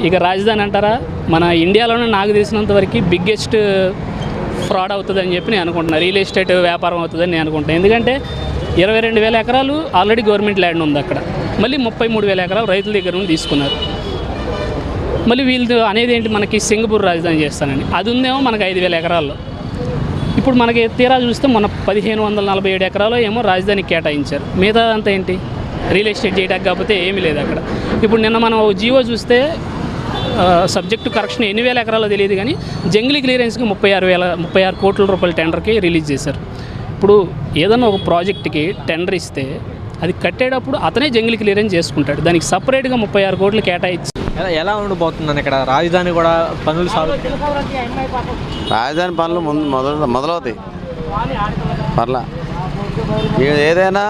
ఇక రాజధాని అంటారా, మన ఇండియాలోనే నాకు తెలిసినంతవరకు బిగ్గెస్ట్ ఫ్రాడ్ అవుతుందని చెప్పి నేను అనుకుంటున్నాను. రియల్ ఎస్టేట్ వ్యాపారం అవుతుందని నేను అనుకుంటున్నాను. ఎందుకంటే 22,000 ఎకరాలు ఆల్రెడీ గవర్నమెంట్ ల్యాండ్ ఉంది అక్కడ, మళ్ళీ 33,000 ఎకరాలు రైతుల దగ్గర నుండి తీసుకున్నారు. మళ్ళీ వీళ్ళు అనేది ఏంటి, మనకి సింగపూర్ రాజధాని చేస్తానని, అది ఉందేమో మనకి 5,000 ఎకరాల్లో. ఇప్పుడు మనకి తీరా చూస్తే మన 1,547 ఎకరాలు ఏమో రాజధానికి కేటాయించారు. మిగతా అంతా ఏంటి, రియల్ ఎస్టేట్ చేయడానికి కాకపోతే ఏమీ లేదు అక్కడ. ఇప్పుడు నిన్న మనం జియో చూస్తే సబ్జెక్టు కరెక్షన్ ఎన్ని వేల ఎకరాలో తెలియదు, కానీ జంగిలీ క్లియరెన్స్కి 36 కోట్ల రూపాయల టెండర్కి రిలీజ్ చేశారు. ఇప్పుడు ఏదన్నా ఒక ప్రాజెక్ట్కి టెండర్ ఇస్తే అది కట్టేటప్పుడు అతనే జంగిలీ క్లియరెన్స్ చేసుకుంటాడు, దానికి సపరేట్గా 36 కోట్లు కేటాయించి ఎలా ఉండిపోతుందని ఇక్కడ రాజధాని కూడా పనులు రాజధాని పనులు మొదలవుతాయి పర్లా. ఏదైనా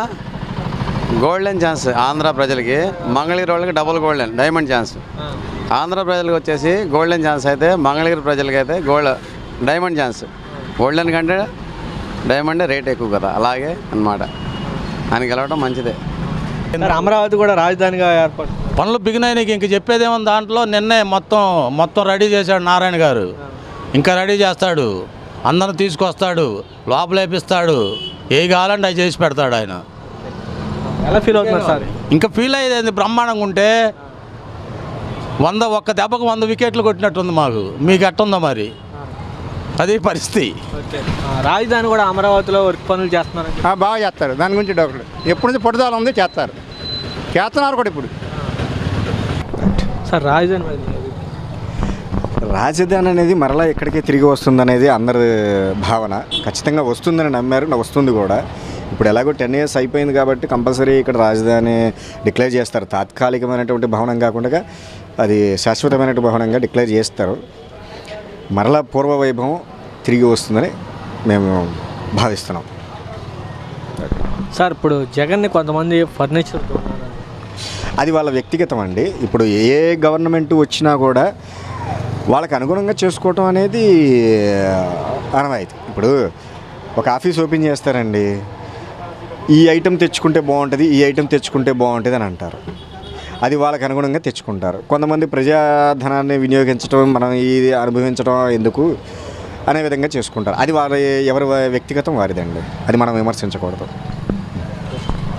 గోల్డెన్ ఛాన్స్ ఆంధ్ర ప్రజలకి, మంగళగిరి వాళ్ళకి డబుల్ డైమండ్ ఛాన్స్. ఆంధ్ర ప్రజలకు వచ్చేసి గోల్డెన్ ఛాన్స్ అయితే, మంగళగిరి ప్రజలకి అయితే డైమండ్ ఛాన్స్. గోల్డెన్ కంటే డైమండ్ రేట్ ఎక్కువ కదా, అలాగే అన్నమాట. ఆయన గెలవడం మంచిదే. అమరావతి కూడా రాజధానిగా ఏర్పాటు పనులు బిగినాయి. ఇంక చెప్పేదేమో దాంట్లో నిన్నే మొత్తం రెడీ చేశాడు నారాయణ గారు. ఇంకా రెడీ చేస్తాడు, అందరూ తీసుకొస్తాడు, లోపలేపిస్తాడు, ఏ కావాలంటే అవి చేసి పెడతాడు ఆయన. ఎలా ఫీల్ అవుతున్నారు సార్? ఇంకా ఫీల్ అయ్యేది బ్రహ్మాండంగా ఉంటే 100 దెబ్బకు 100 వికెట్లు కొట్టినట్టుంది మాకు. మీకు ఎట్టుందో మరి, అది పరిస్థితి. రాజధాని కూడా అమరావతిలో వర్క్ పనులు చేస్తున్నారు, బాగా చేస్తారు. దాని గురించి డాక్టర్ ఎప్పటి నుంచి పట్టుదల ఉంది, చేస్తున్నారు కూడా ఇప్పుడు. సార్ రాజధాని అనేది మరలా ఎక్కడికే తిరిగి వస్తుందనేది అందరి భావన. ఖచ్చితంగా వస్తుందని నమ్మారు, వస్తుంది కూడా. ఇప్పుడు ఎలాగో 10 years అయిపోయింది కాబట్టి కంపల్సరీ ఇక్కడ రాజధాని డిక్లేర్ చేస్తారు. తాత్కాలికమైనటువంటి భవనం కాకుండా అది శాశ్వతమైన భవనంగా డిక్లేర్ చేస్తారు. మరలా పూర్వ వైభవం తిరిగి వస్తుందని మేము భావిస్తున్నాం. సార్ ఇప్పుడు జగన్ని కొంతమంది ఫర్నిచర్, అది వాళ్ళ వ్యక్తిగతం అండి. ఇప్పుడు ఏ గవర్నమెంట్ వచ్చినా కూడా వాళ్ళకి అనుగుణంగా చేసుకోవటం అనేది ఆనవాయితీ. ఇప్పుడు ఒక ఆఫీస్ ఓపెన్ చేస్తారండి, ఈ ఐటెం తెచ్చుకుంటే బాగుంటుంది, ఈ ఐటెం తెచ్చుకుంటే బాగుంటుంది అని అంటారు. అది వాళ్ళకి అనుగుణంగా తెచ్చుకుంటారు. కొంతమంది ప్రజాధనాన్ని వినియోగించడం, మనం ఇది అనుభవించడం ఎందుకు అనే విధంగా చేసుకుంటారు. అది ఎవరి వ్యక్తిగతం వారిదండి, అది మనం విమర్శించకూడదు.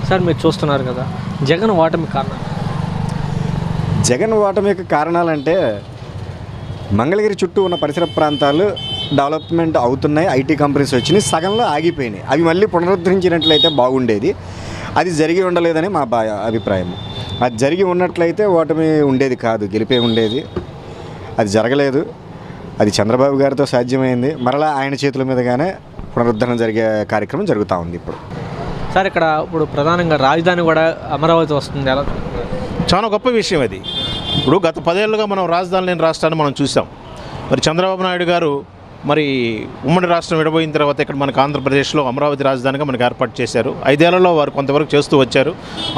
సార్ మీరు చూస్తున్నారు కదా జగన్ ఓటమి కారణం. జగన్ ఓటమి యొక్క కారణాలంటే మంగళగిరి చుట్టూ ఉన్న పరిసర ప్రాంతాలు డెవలప్మెంట్ అవుతున్నాయి, ఐటీ కంపెనీస్ వచ్చినాయి, సగంలో ఆగిపోయినాయి. అవి మళ్ళీ పునరుద్ధరించినట్లయితే బాగుండేది. అది జరిగి ఉండలేదని మా అభిప్రాయం. అది జరిగి ఉన్నట్లయితే ఓటమి ఉండేది కాదు, గెలిపే ఉండేది. అది జరగలేదు. అది చంద్రబాబు గారితో సాధ్యమైంది. మరలా ఆయన చేతుల మీదుగానే పునరుద్ధరణ జరిగే కార్యక్రమం జరుగుతూ ఉంది ఇప్పుడు. సార్ ఇక్కడ ఇప్పుడు ప్రధానంగా రాజధాని కూడా అమరావతి వస్తుంది, ఎలా? చాలా గొప్ప విషయం అది. ఇప్పుడు గత 10 ఏళ్ళుగా మనం రాజధాని లేని రాష్ట్రాన్ని మనం చూసాం. మరి చంద్రబాబు నాయుడు గారు మరి ఉమ్మడి రాష్ట్రం విడబోయిన తర్వాత ఇక్కడ మనకు ఆంధ్రప్రదేశ్లో అమరావతి రాజధానిగా మనకు ఏర్పాటు చేశారు. 5 ఏళ్లలో వారు కొంతవరకు చేస్తూ వచ్చారు.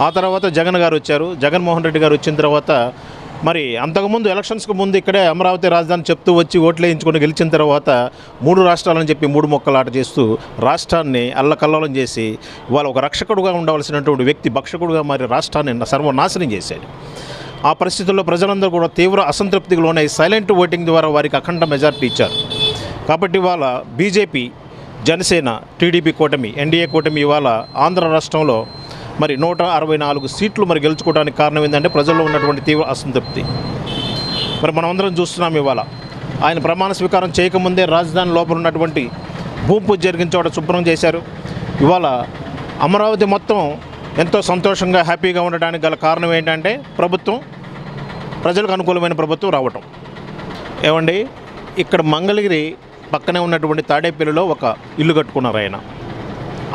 ఆ తర్వాత జగన్ గారు వచ్చారు. జగన్మోహన్ రెడ్డి గారు వచ్చిన తర్వాత మరి అంతకుముందు ఎలక్షన్స్కి ముందు ఇక్కడే అమరావతి రాజధాని చెప్తూ వచ్చి ఓట్లు వేయించుకొని గెలిచిన తర్వాత 3 రాష్ట్రాలని చెప్పి 3 మొక్కలాట చేస్తూ రాష్ట్రాన్ని అల్లకల్లోలం చేసి ఇవాళ ఒక రక్షకుడుగా ఉండవలసినటువంటి వ్యక్తి భక్షకుడుగా మరి రాష్ట్రాన్ని సర్వనాశనం చేశాడు. ఆ పరిస్థితుల్లో ప్రజలందరూ కూడా తీవ్ర అసంతృప్తికి లోనై సైలెంట్ ఓటింగ్ ద్వారా వారికి అఖండ మెజారిటీ ఇచ్చారు. కాబట్టి ఇవాళ బీజేపీ, జనసేన, టీడీపీ కూటమి, ఎన్డీఏ కూటమి ఇవాళ ఆంధ్ర రాష్ట్రంలో మరి 164 సీట్లు మరి గెలుచుకోవడానికి కారణం ఏంటంటే ప్రజల్లో ఉన్నటువంటి తీవ్ర అసంతృప్తి. మరి మనమందరం చూస్తున్నాం. ఇవాళ ఆయన ప్రమాణ స్వీకారం చేయకముందే రాజధాని లోపల ఉన్నటువంటి భూమి పూజ జరిగిన చోట శుభ్రం చేశారు. ఇవాళ అమరావతి మొత్తం ఎంతో సంతోషంగా హ్యాపీగా ఉండడానికి గల కారణం ఏంటంటే ప్రభుత్వం, ప్రజలకు అనుకూలమైన ప్రభుత్వం రావటం. ఏమండి, ఇక్కడ మంగళగిరి పక్కనే ఉన్నటువంటి తాడేపల్లిలో ఒక ఇల్లు కట్టుకున్నారు ఆయన.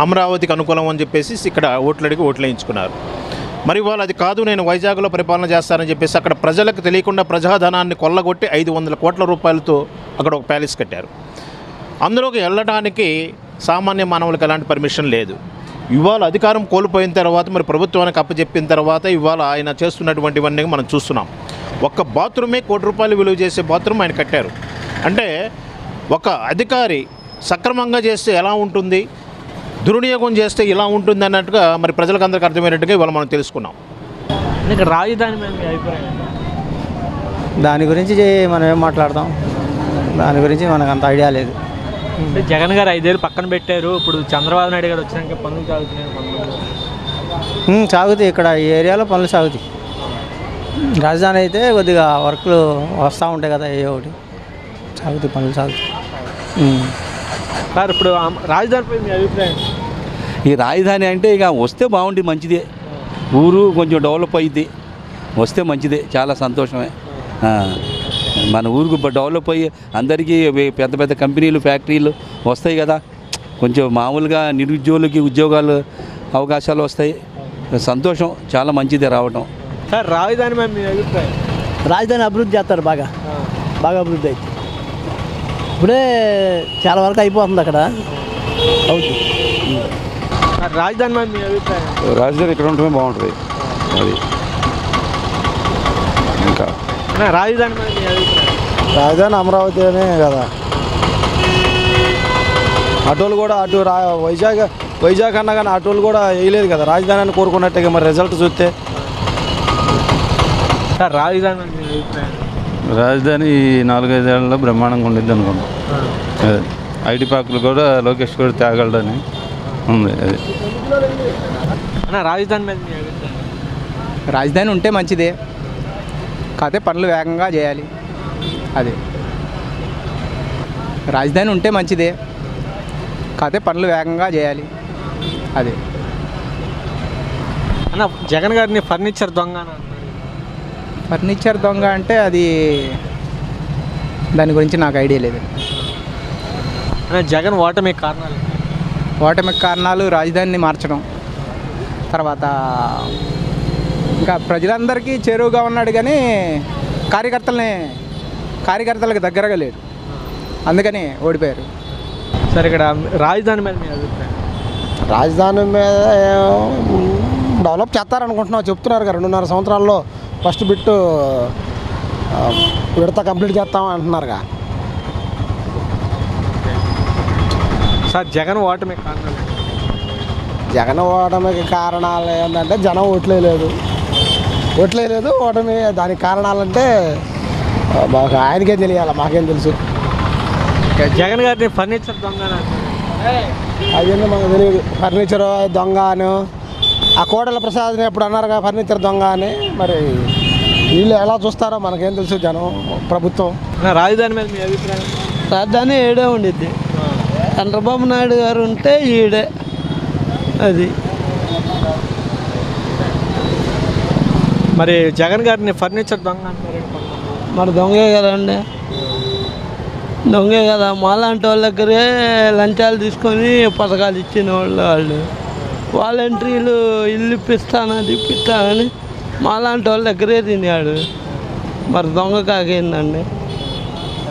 అమరావతికి అనుకూలం అని చెప్పేసి ఇక్కడ ఓట్లు అడిగి ఓట్లు వేయించుకున్నారు. మరి వాళ్ళు అది కాదు, నేను వైజాగ్లో పరిపాలన చేస్తానని చెప్పేసి అక్కడ ప్రజలకు తెలియకుండా ప్రజాధనాన్ని కొల్లగొట్టి 500 కోట్ల రూపాయలతో అక్కడ ఒక ప్యాలెస్ కట్టారు. అందులోకి వెళ్ళడానికి సామాన్య మానవులకు ఎలాంటి పర్మిషన్ లేదు. ఇవాళ అధికారం కోల్పోయిన తర్వాత మరి ప్రభుత్వానికి అప్పచెప్పిన తర్వాత ఇవాళ ఆయన చేస్తున్నటువంటివన్నీ మనం చూస్తున్నాం. ఒక్క బాత్రూమే 1 కోటి రూపాయలు విలువ చేసే బాత్రూమ్ ఆయన కట్టారు. అంటే ఒక అధికారి సక్రమంగా చేస్తే ఎలా ఉంటుంది, దుర్వినియోగం చేస్తే ఇలా ఉంటుంది అన్నట్టుగా మరి ప్రజలకు అందరికీ అర్థమైనట్టుగా ఇవాళ మనం తెలుసుకున్నాం. ఇక్కడ రాజధాని మీద మీ అభిప్రాయం? దాని గురించి మనం ఏం మాట్లాడతాం, దాని గురించి మనకు అంత ఐడియా లేదు. అంటే జగన్ గారు 5 ఏళ్ళు పక్కన పెట్టారు, ఇప్పుడు చంద్రబాబు నాయుడు గారు వచ్చినాక పనులు సాగుతున్నాయి పనులు. సాగుతాయి, ఇక్కడ ఈ ఏరియాలో పనులు సాగుతాయి. రాజధాని అయితే కొద్దిగా వర్క్లు వస్తూ ఉంటాయి కదా, ఏ ఒకటి సాగుతాయి, పనులు సాగుతాయి. సార్ ఇప్పుడు రాజధానిపై మీ అభిప్రాయం? ఈ రాజధాని అంటే ఇక వస్తే బాగుంటుంది, మంచిదే. ఊరు కొంచెం డెవలప్ అయ్యిద్ది, వస్తే మంచిదే, చాలా సంతోషమే. మన ఊరికి డెవలప్ అయ్యి అందరికీ పెద్ద పెద్ద కంపెనీలు ఫ్యాక్టరీలు వస్తాయి కదా, కొంచెం మామూలుగా నిరుద్యోగులకి ఉద్యోగాలు అవకాశాలు వస్తాయి. సంతోషం, చాలా మంచిదే రావటం. సార్ రాజధాని మీద మీ అభిప్రాయం? రాజధాని అభివృద్ధి చేస్తారు, బాగా అభివృద్ధి అయితే ఇప్పుడే చాలా వరకు అయిపోతుంది అక్కడ అవుతుంది. సార్ రాజధాని మీద మీ అభిప్రాయం? రాజధాని ఇక్కడ ఉంటమే బాగుంటుంది. అది ఇంకా రాజధాని మీద మీ అభిప్రాయం? రాజధాని అమరావతి అనే కదా, ఆటోలు కూడా వైజాగ్ అన్నా కానీ ఆటోలు కూడా వేయలేదు కదా, రాజధాని అని కోరుకున్నట్టుగా. మరి రిజల్ట్ చూస్తే సార్ రాజధాని మీద మీ అభిప్రాయం? రాజధాని 4-5 ఏళ్ళలో బ్రహ్మాండంగా ఉండిద్ది అనుకుంటాం. అదే ఐటీ పార్కులు కూడా లోకేష్ కూడా తేగలడని ఉంది. అది రాజధాని మీద మీ అభిప్రాయం? రాజధాని ఉంటే మంచిదే, కాకపోతే పనులు వేగంగా చేయాలి. అదే రాజధాని ఉంటే మంచిదే, కాకపోతే పనులు వేగంగా చేయాలి. అదే జగన్ గారిని ఫర్నిచర్ దొంగ అని అంటున్నారు. ఫర్నిచర్ దొంగ అంటే అది దాని గురించి నాకు ఐడియా లేదు. జగన్ ఓటమి కారణాలు? ఓటమికి కారణాలు రాజధానిని మార్చడం, తర్వాత ఇంకా ప్రజలందరికీ చేరువుగా ఉన్నాడు కానీ కార్యకర్తలకు దగ్గరగా లేడు, అందుకని ఓడిపోయారు. సరే ఇక్కడ రాజధాని మీద మీ అభిప్రాయం? రాజధాని మీద డెవలప్ చేస్తారనుకుంటున్నాం, చెప్తున్నారు కదా 2.5 సంవత్సరాల్లో ఫస్ట్ బిట్టు విడత కంప్లీట్ చేస్తాం అంటున్నారుగా. సార్ జగన్ ఓటమి కారణాలు? జగన్ ఓటమికి కారణాలు ఏంటంటే జనం ఓట్లేదు, ఓటమి. దానికి కారణాలంటే మాకు ఆయనకే తెలియాలి, మాకేం తెలుసు. జగన్ గారిని ఫర్నిచర్ దొంగ అని అంటున్నారు. అదేందో మాకు తెలియదు, ఫర్నిచర్ దొంగ అని. ఆ కోడల ప్రసాద్ని ఎప్పుడు అన్నారుగా ఫర్నిచర్ దొంగ అని, మరి వీళ్ళు ఎలా చూస్తారో మనకేం తెలుసు, జనం ప్రభుత్వం. రాజధాని మీద మీ అభిప్రాయం? రాజధాని ఏడే ఉండిద్ది, చంద్రబాబు నాయుడు గారు ఉంటే ఈడే. అది మరి జగన్ గారిని ఫర్నిచర్ దొంగ అంటారు. మరి దొంగే కదండి, దొంగే కదా. మాలాంటి వాళ్ళ దగ్గరే లంచాలు తీసుకొని పథకాలు ఇచ్చిన వాళ్ళు వాలంటీర్లు ఇల్లు ఇప్పిస్తానని మాలాంటి వాళ్ళ దగ్గరే తిన్నాడు. మరి దొంగ కాకేందండి.